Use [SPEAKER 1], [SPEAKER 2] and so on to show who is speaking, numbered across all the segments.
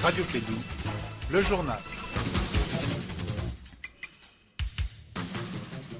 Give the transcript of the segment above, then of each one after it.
[SPEAKER 1] Radio Kédou, le journal.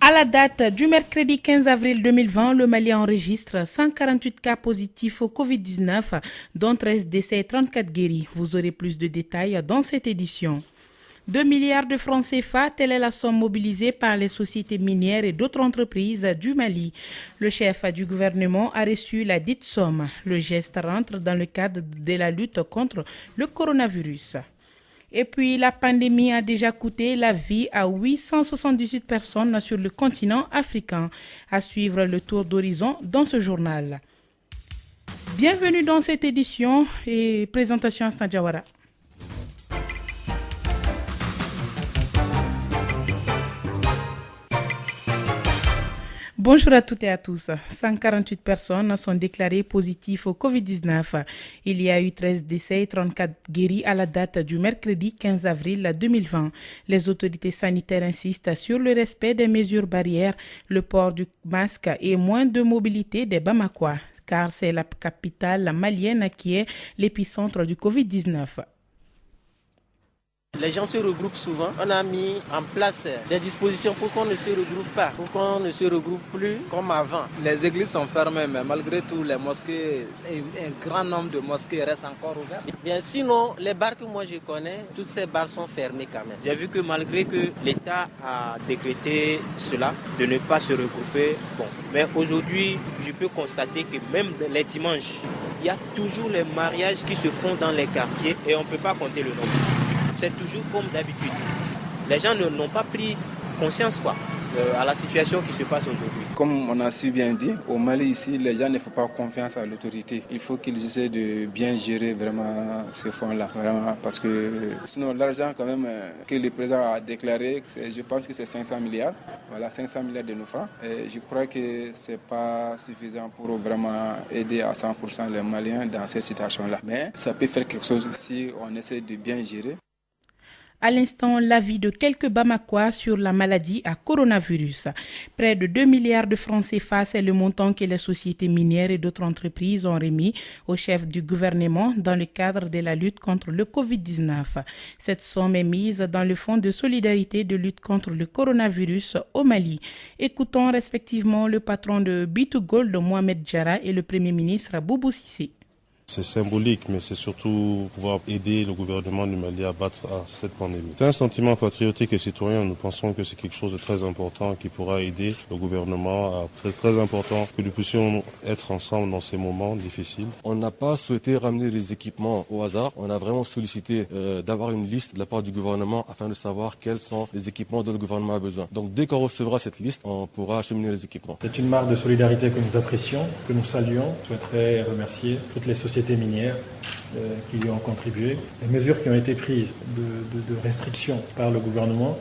[SPEAKER 2] À la date du mercredi 15 avril 2020, le Mali enregistre 148 cas positifs au Covid-19, dont 13 décès et 34 guéris. Vous aurez plus de détails dans cette édition. 2 milliards de francs CFA, telle est la somme mobilisée par les sociétés minières et d'autres entreprises du Mali. Le chef du gouvernement a reçu la dite somme. Le geste rentre dans le cadre de la lutte contre le coronavirus. Et puis, la pandémie a déjà coûté la vie à 878 personnes sur le continent africain. À suivre le tour d'horizon dans ce journal. Bienvenue dans cette édition et présentation à Snadjawara. Bonjour à toutes et à tous. 148 personnes sont déclarées positives au Covid-19. Il y a eu 13 décès et 34 guéris à la date du mercredi 15 avril 2020. Les autorités sanitaires insistent sur le respect des mesures barrières, le port du masque et moins de mobilité des Bamakois, car c'est la capitale malienne qui est l'épicentre du Covid-19.
[SPEAKER 3] Les gens se regroupent souvent. On a mis en place des dispositions pour qu'on ne se regroupe pas, pour qu'on ne se regroupe plus comme avant.
[SPEAKER 4] Les églises sont fermées, mais malgré tout, les mosquées, un grand nombre de mosquées restent encore ouvertes.
[SPEAKER 3] Bien, sinon, les bars que moi je connais, toutes ces bars sont fermées quand même.
[SPEAKER 5] J'ai vu que malgré que l'État a décrété cela, de ne pas se regrouper, mais aujourd'hui, je peux constater que même les dimanches, il y a toujours les mariages qui se font dans les quartiers et on ne peut pas compter le nombre. C'est toujours comme d'habitude. Les gens n'ont pas pris conscience à la situation qui se passe aujourd'hui.
[SPEAKER 6] Comme on a su bien dit, au Mali ici, les gens ne font pas confiance à l'autorité. Il faut qu'ils essaient de bien gérer vraiment ces fonds-là. Vraiment, parce que sinon l'argent quand même que le président a déclaré, je pense que c'est 500 milliards. Voilà, 500 milliards de nos francs. Et je crois que ce n'est pas suffisant pour vraiment aider à 100% les Maliens dans cette situation-là. Mais ça peut faire quelque chose si on essaie de bien gérer.
[SPEAKER 2] À l'instant, l'avis de quelques Bamakois sur la maladie à coronavirus. Près de 2 milliards de francs CFA, c'est le montant que les sociétés minières et d'autres entreprises ont remis au chef du gouvernement dans le cadre de la lutte contre le Covid-19. Cette somme est mise dans le fonds de solidarité de lutte contre le coronavirus au Mali. Écoutons respectivement le patron de B2Gold, Mohamed Diarra, et le premier ministre Boubou Cissé.
[SPEAKER 7] C'est symbolique, mais c'est surtout pouvoir aider le gouvernement du Mali à battre cette pandémie. C'est un sentiment patriotique et citoyen. Nous pensons que c'est quelque chose de très important qui pourra aider le gouvernement. C'est très important que nous puissions être ensemble dans ces moments difficiles.
[SPEAKER 8] On n'a pas souhaité ramener les équipements au hasard. On a vraiment sollicité d'avoir une liste de la part du gouvernement afin de savoir quels sont les équipements dont le gouvernement a besoin. Donc dès qu'on recevra cette liste, on pourra acheminer les équipements.
[SPEAKER 9] C'est une marque de solidarité que nous apprécions, que nous saluons. Je souhaiterais remercier toutes les sociétés minières qui y ont contribué. Les mesures qui ont été prises de restriction par le gouvernement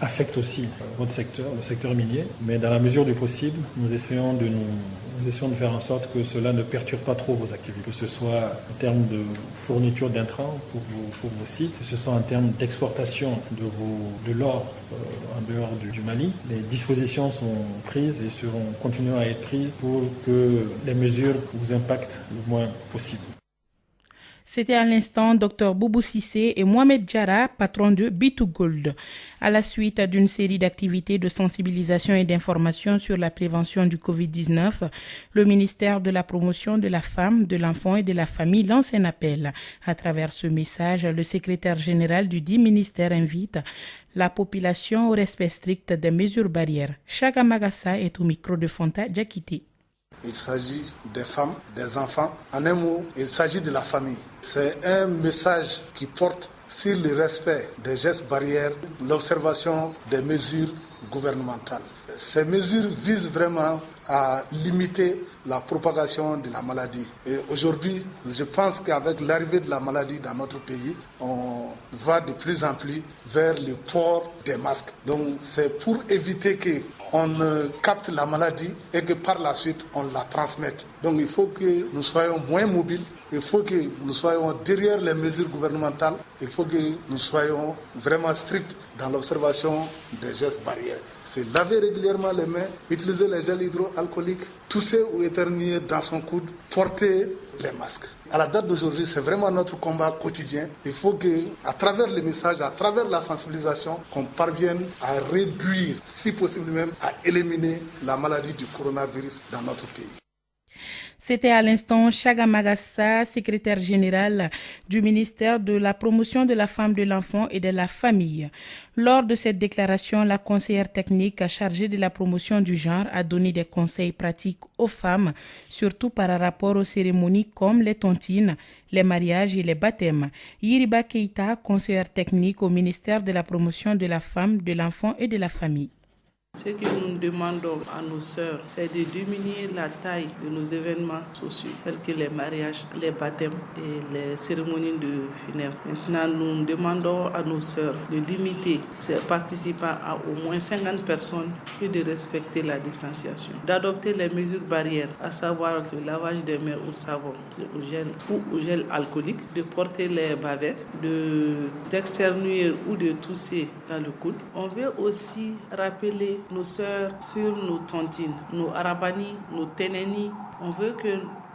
[SPEAKER 9] affectent aussi votre secteur, le secteur minier, mais dans la mesure du possible, nous essayons de faire en sorte que cela ne perturbe pas trop vos activités, que ce soit en termes de fourniture d'intrants pour vos sites, que ce soit en termes d'exportation de l'or en dehors du Mali. Les dispositions sont prises et continueront à être prises pour que les mesures vous impactent le moins possible.
[SPEAKER 2] C'était à l'instant Dr Boubou Cissé et Mohamed Diarra, patron de B2Gold. À la suite d'une série d'activités de sensibilisation et d'information sur la prévention du Covid-19, le ministère de la Promotion de la Femme, de l'Enfant et de la Famille lance un appel. À travers ce message, le secrétaire général du dit ministère invite la population au respect strict des mesures barrières. Chaga Magassa est au micro de Fonta Diakité.
[SPEAKER 10] Il s'agit des femmes, des enfants. En un mot, il s'agit de la famille. C'est un message qui porte sur le respect des gestes barrières, l'observation des mesures gouvernementales. Ces mesures visent vraiment à limiter la propagation de la maladie. Et aujourd'hui, je pense qu'avec l'arrivée de la maladie dans notre pays, on va de plus en plus vers le port des masques. Donc c'est pour éviter qu'on capte la maladie et que par la suite on la transmette. Donc il faut que nous soyons moins mobiles, il faut que nous soyons derrière les mesures gouvernementales, il faut que nous soyons vraiment stricts dans l'observation des gestes barrières. C'est laver régulièrement les mains, utiliser les gels hydroalcooliques, tousser ou éternuer dans son coude, porter les masques. À la date d'aujourd'hui, c'est vraiment notre combat quotidien. Il faut que, à travers les messages, à travers la sensibilisation, qu'on parvienne à réduire, si possible même, à éliminer la maladie du coronavirus dans notre pays.
[SPEAKER 2] C'était à l'instant Chaga Magassa, secrétaire général du ministère de la Promotion de la Femme, de l'Enfant et de la Famille. Lors de cette déclaration, la conseillère technique chargée de la promotion du genre a donné des conseils pratiques aux femmes, surtout par rapport aux cérémonies comme les tontines, les mariages et les baptêmes. Yiriba Keita, conseillère technique au ministère de la Promotion de la Femme, de l'Enfant et de la Famille.
[SPEAKER 11] Ce que nous demandons à nos sœurs, c'est de diminuer la taille de nos événements sociaux, tels que les mariages, les baptêmes et les cérémonies de funérailles. Maintenant, nous demandons à nos sœurs de limiter ces participants à au moins 50 personnes et de respecter la distanciation, d'adopter les mesures barrières, à savoir le lavage des mains au savon, au gel ou au gel alcoolique, de porter les bavettes, d'externuer ou de tousser dans le coude. On veut aussi rappeler nos sœurs sur nos tontines, nos arabani, nos ténéni. On veut que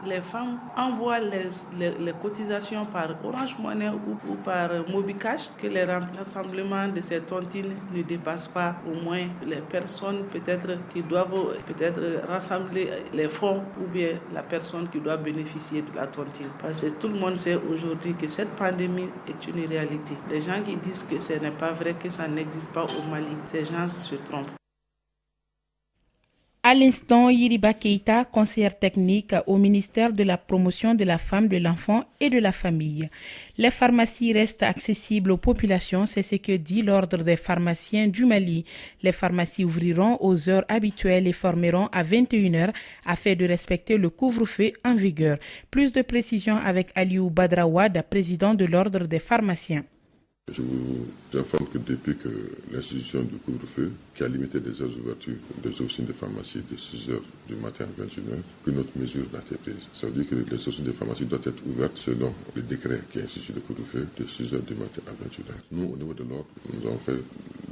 [SPEAKER 11] les femmes envoient les cotisations par Orange Money ou par Mobicash, que les rassemblements de ces tontines ne dépassent pas au moins les personnes peut-être qui doivent rassembler les fonds ou bien la personne qui doit bénéficier de la tontine. Parce que tout le monde sait aujourd'hui que cette pandémie est une réalité. Les gens qui disent que ce n'est pas vrai, que ça n'existe pas au Mali, ces gens se trompent.
[SPEAKER 2] À l'instant, Yiriba Keita, conseillère technique au ministère de la Promotion de la Femme, de l'Enfant et de la Famille. Les pharmacies restent accessibles aux populations, c'est ce que dit l'Ordre des pharmaciens du Mali. Les pharmacies ouvriront aux heures habituelles et fermeront à 21h afin de respecter le couvre-feu en vigueur. Plus de précisions avec Aliou Badrawad, président de l'Ordre des pharmaciens.
[SPEAKER 12] Je vous informe que depuis que l'institution du couvre-feu, qui a limité les heures d'ouverture des officines de pharmacie de 6h du matin à 21h, que notre mesure a été prise. Ça veut dire que les officines de pharmacie doivent être ouvertes selon le décret qui institue le couvre-feu de 6h du matin à 21h. Nous, au niveau de l'ordre, nous avons fait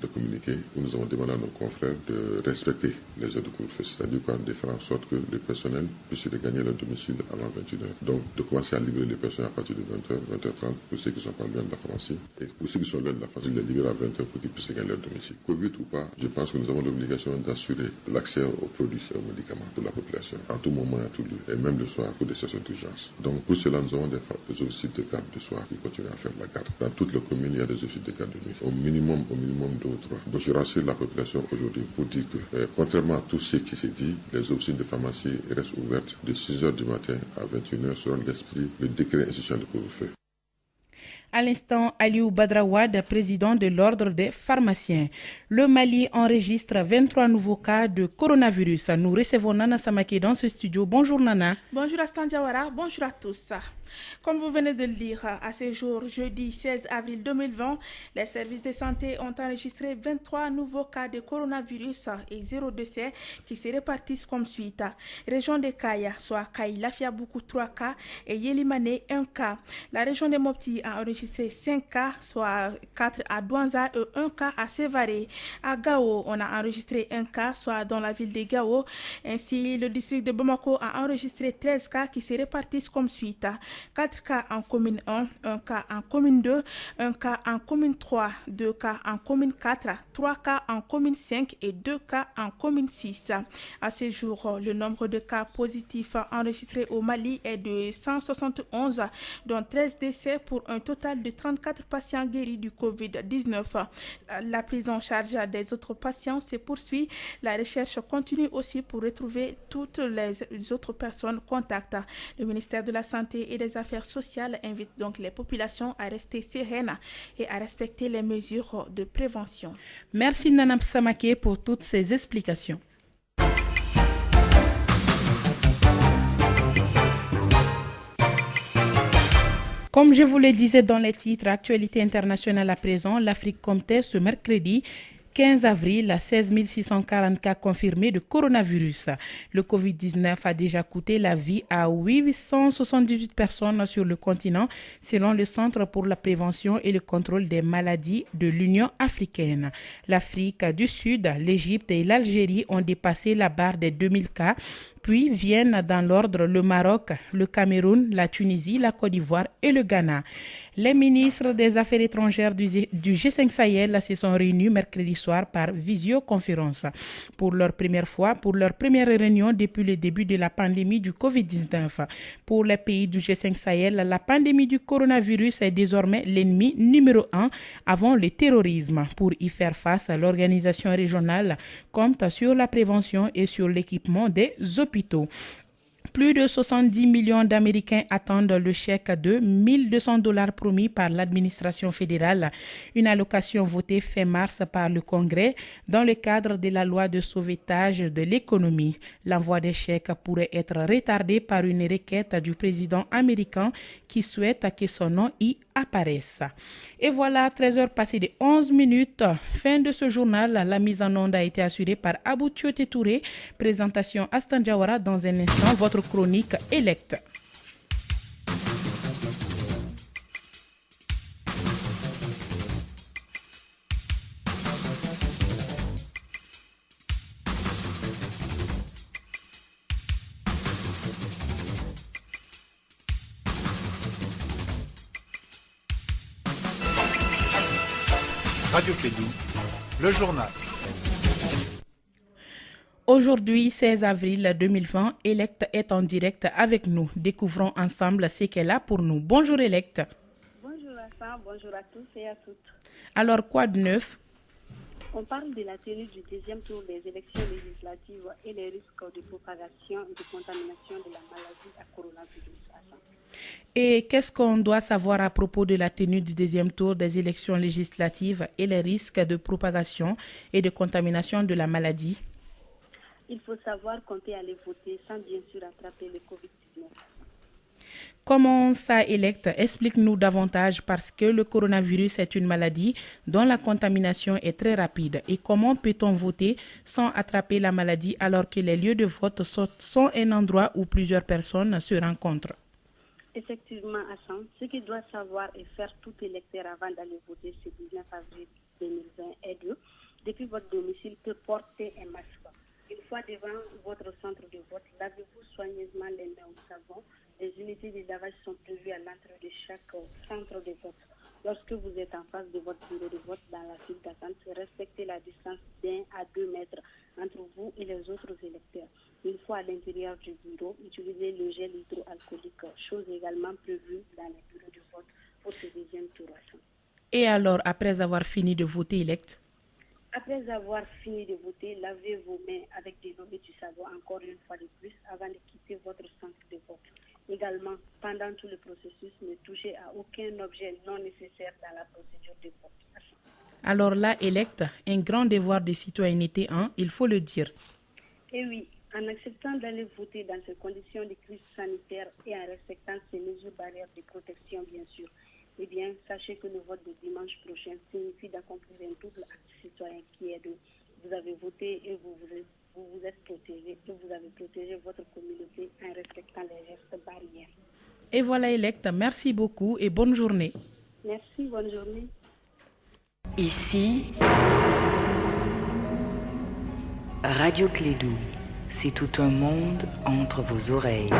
[SPEAKER 12] de communiquer où nous avons demandé à nos confrères de respecter les heures de couvre-feu, c'est-à-dire de faire en sorte que le personnel puisse regagner leur domicile avant 21h. Donc, de commencer à libérer les personnes à partir de 20h, 20h30 pour ceux qui sont pas loin de la pharmacie et pour ceux qui sont loin de la pharmacie, de les libérer à 20h pour qu'ils puissent regagner leur domicile. Covid ou pas, je pense que nous avons l'obligation d'assurer l'accès aux produits et aux médicaments pour la population, en tout moment et à tout lieu, et même le soir pour des sessions d'urgence. Donc pour cela, nous avons des officiers de garde de soir qui continuent à faire la garde. Dans toutes les communes, il y a des officiers de garde de nuit, au minimum 2 ou 3. Donc je rassure la population aujourd'hui pour dire que, contrairement à tout ce qui s'est dit, les officines de pharmacie restent ouvertes de 6h du matin à 21h selon l'esprit, le décret institutionnel de couvre-feu.
[SPEAKER 2] À l'instant, Aliou Badrawad, président de l'Ordre des pharmaciens. Le Mali enregistre 23 nouveaux cas de coronavirus. Nous recevons Nana Samake dans ce studio. Bonjour Nana.
[SPEAKER 13] Bonjour Astan Diawara, bonjour à tous. Comme vous venez de le dire, à ce jour, jeudi 16 avril 2020, les services de santé ont enregistré 23 nouveaux cas de coronavirus et 0 décès qui se répartissent comme suite. Région de Kaya, soit Kaï Lafiaboukou 3 cas et Yelimane 1 cas. La région de Mopti a enregistré 5 cas, soit 4 à Douanza et 1 cas à Sévaré. À Gao, on a enregistré 1 cas, soit dans la ville de Gao. Ainsi, le district de Bamako a enregistré 13 cas qui se répartissent comme suite. 4 cas en commune 1, 1 cas en commune 2, 1 cas en commune 3, 2 cas en commune 4, 3 cas en commune 5 et 2 cas en commune 6. À ce jour, le nombre de cas positifs enregistrés au Mali est de 171, dont 13 décès pour un total de 34 patients guéris du Covid-19. La prise en charge des autres patients se poursuit. La recherche continue aussi pour retrouver toutes les autres personnes contacts. Le ministère de la Santé et des Affaires sociales invite donc les populations à rester sereines et à respecter les mesures de prévention.
[SPEAKER 2] Merci Nana Samake pour toutes ces explications. Comme je vous le disais dans les titres, actualité internationale à présent, l'Afrique comptait ce mercredi 15 avril, 16 640 cas confirmés de coronavirus. Le Covid-19 a déjà coûté la vie à 878 personnes sur le continent, selon le Centre pour la prévention et le contrôle des maladies de l'Union africaine. L'Afrique du Sud, l'Égypte et l'Algérie ont dépassé la barre des 2000 cas. Puis viennent dans l'ordre le Maroc, le Cameroun, la Tunisie, la Côte d'Ivoire et le Ghana. Les ministres des Affaires étrangères du G5 Sahel se sont réunis mercredi soir par visioconférence. Pour leur première réunion depuis le début de la pandémie du Covid-19. Pour les pays du G5 Sahel, la pandémie du coronavirus est désormais l'ennemi numéro 1 avant le terrorisme. Pour y faire face, l'organisation régionale compte sur la prévention et sur l'équipement des hôpitaux. Plus de 70 millions d'Américains attendent le chèque de $1 200 promis par l'administration fédérale, une allocation votée fin mars par le Congrès dans le cadre de la loi de sauvetage de l'économie. L'envoi des chèques pourrait être retardé par une requête du président américain qui souhaite que son nom y apparaisse. Et voilà, 13h passées de 11 minutes. Fin de ce journal. La mise en onde a été assurée par Abou Tioté Touré. Présentation Astan Diawara dans un instant. Votre chronique Elect.
[SPEAKER 1] Radio Clédou, le journal.
[SPEAKER 2] Aujourd'hui, 16 avril 2020, Elect est en direct avec nous. Découvrons ensemble ce qu'elle a pour nous. Bonjour Elect.
[SPEAKER 14] Bonjour Hassan, bonjour à tous et à toutes.
[SPEAKER 2] Alors, quoi de neuf?
[SPEAKER 14] On parle de la tenue du deuxième tour des élections législatives et les risques de propagation et de contamination de la maladie à coronavirus. Hassan.
[SPEAKER 2] Et qu'est-ce qu'on doit savoir à propos de la tenue du deuxième tour des élections législatives et les risques de propagation et de contamination de la maladie?
[SPEAKER 14] Il faut savoir qu'on peut aller voter sans bien sûr attraper le Covid-19.
[SPEAKER 2] Comment ça, Elect? Explique-nous davantage parce que le coronavirus est une maladie dont la contamination est très rapide. Et comment peut-on voter sans attraper la maladie alors que les lieux de vote sont un endroit où plusieurs personnes se rencontrent?
[SPEAKER 14] Effectivement, Hassan, ce qu'il doit savoir et faire tout électeur avant d'aller voter ce 19 avril 2020 est de, depuis votre domicile, peut porter un masque. Une fois devant votre centre de vote, lavez-vous soigneusement les mains au savon. Les unités de lavage sont prévues à l'entrée de chaque centre de vote. Lorsque vous êtes en face de votre bureau de vote dans la file d'attente, respectez la distance d'1 à 2 mètres entre vous et les autres électeurs. Une fois à l'intérieur du bureau, utilisez le gel hydroalcoolique, chose également prévue dans les bureaux de vote pour ce deuxième tour.
[SPEAKER 2] Et alors, après avoir fini de voter, Elect?
[SPEAKER 14] Après avoir fini de voter, lavez vos mains avec de l'eau et du savon encore une fois de plus avant de quitter votre centre de vote. Également, pendant tout le processus, ne touchez à aucun objet non nécessaire dans la procédure de vote.
[SPEAKER 2] Alors là, Elect, un grand devoir de citoyenneté, il faut le dire.
[SPEAKER 14] Et oui, en acceptant d'aller voter dans ces conditions de crise sanitaire et en respectant ces mesures barrières de protection, bien sûr, eh bien, sachez que le vote de dimanche prochain signifie d'accomplir un double acte citoyen qui est de vous avez voté et vous vous êtes protégé et vous avez protégé votre communauté en respectant les gestes barrières.
[SPEAKER 2] Et voilà, Elect, merci beaucoup et bonne journée.
[SPEAKER 14] Merci, bonne journée.
[SPEAKER 15] Ici, Radio Clédou, c'est tout un monde entre vos oreilles.